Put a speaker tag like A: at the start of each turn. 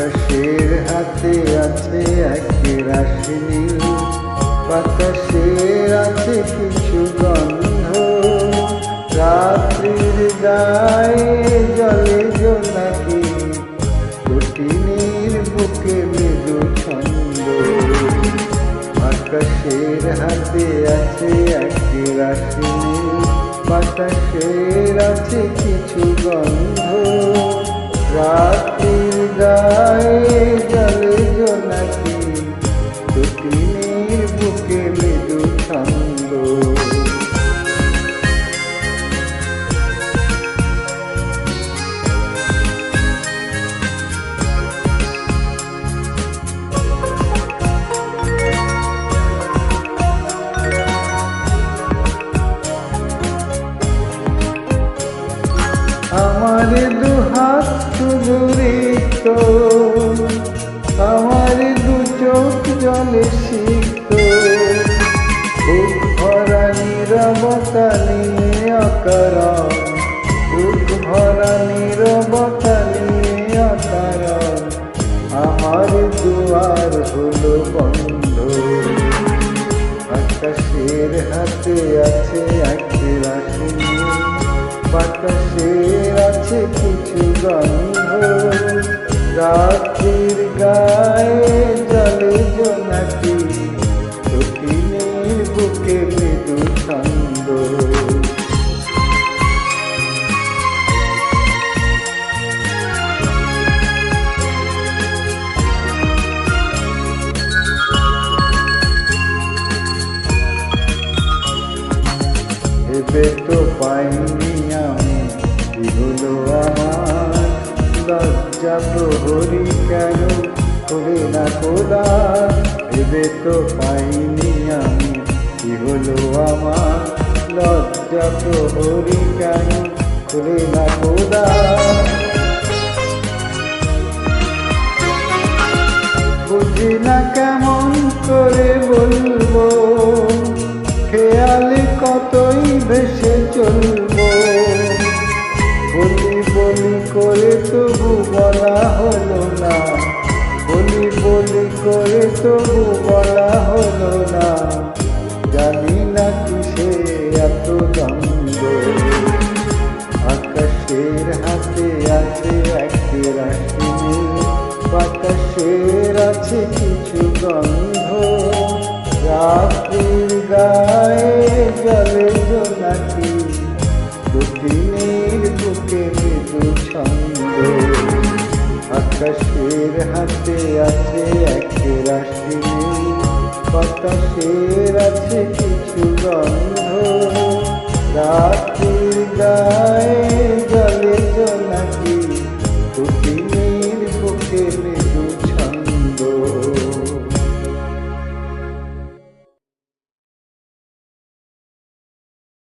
A: আকাশের হাতে আছে এক রাশি নীল, বাতাসের আছে কিছু গন্ধ, রাত্রির গায়ে জলে জোনাকি, কঠিনের বুকে মৃদু ছন্দ। আকাশের হাতে আছে এক রাশি নীল, বাতাসের আছে কিছু গন্ধ, রাত্রির গায়ে জলে জোনাকি, কঠিনের বুকে মৃদু ছন্দ। আমার দুহাত সুদূরিত, আমার দু চোখ জলে সিক্ত, বুক ভরা নীরবতা নিয়ে অকারণ, বুক ভরা নীরবতা নিয়ে অকারণ, আমার দুয়ার হলো বন্ধ। আকাশের হাতে আছে এক রাশি নীল, বাতাসের আছে কিছু গন্ধ, রাত্রির গায়ে জলে জোনাকি, কঠিনের বুকে মৃদু ছন্দ। ভেবে তো পাইনি আমি কি হলো আমার, লজ্জা প্রহরী কেন করে না খোদা। ভেবে তো পাইনি আমি কি হলো আমার, লজ্জা প্রহরী কেন করে না খোদা। বুঝি না কেমন করে বলবো, খেয়ালে কতই ভেসে চলবো, বলি বলি করে তবু বলা হলো না, বলি বলি করে তবু বলা হলো না, জানি না কিসে এত দ্বন্দ্ব। আকাশের হাতে আছে এক রাশি নীল, বাতাসের আছে কিছু গন্ধ, রাত্রির গায়ে জলে জোনাকি, কঠিনের বুকে মৃদু ছন্দ। আকাশের হাতে আছে এক রাশি নীল, বাতাসের আছে কিছু গন্ধ, রাত্রির গায়ে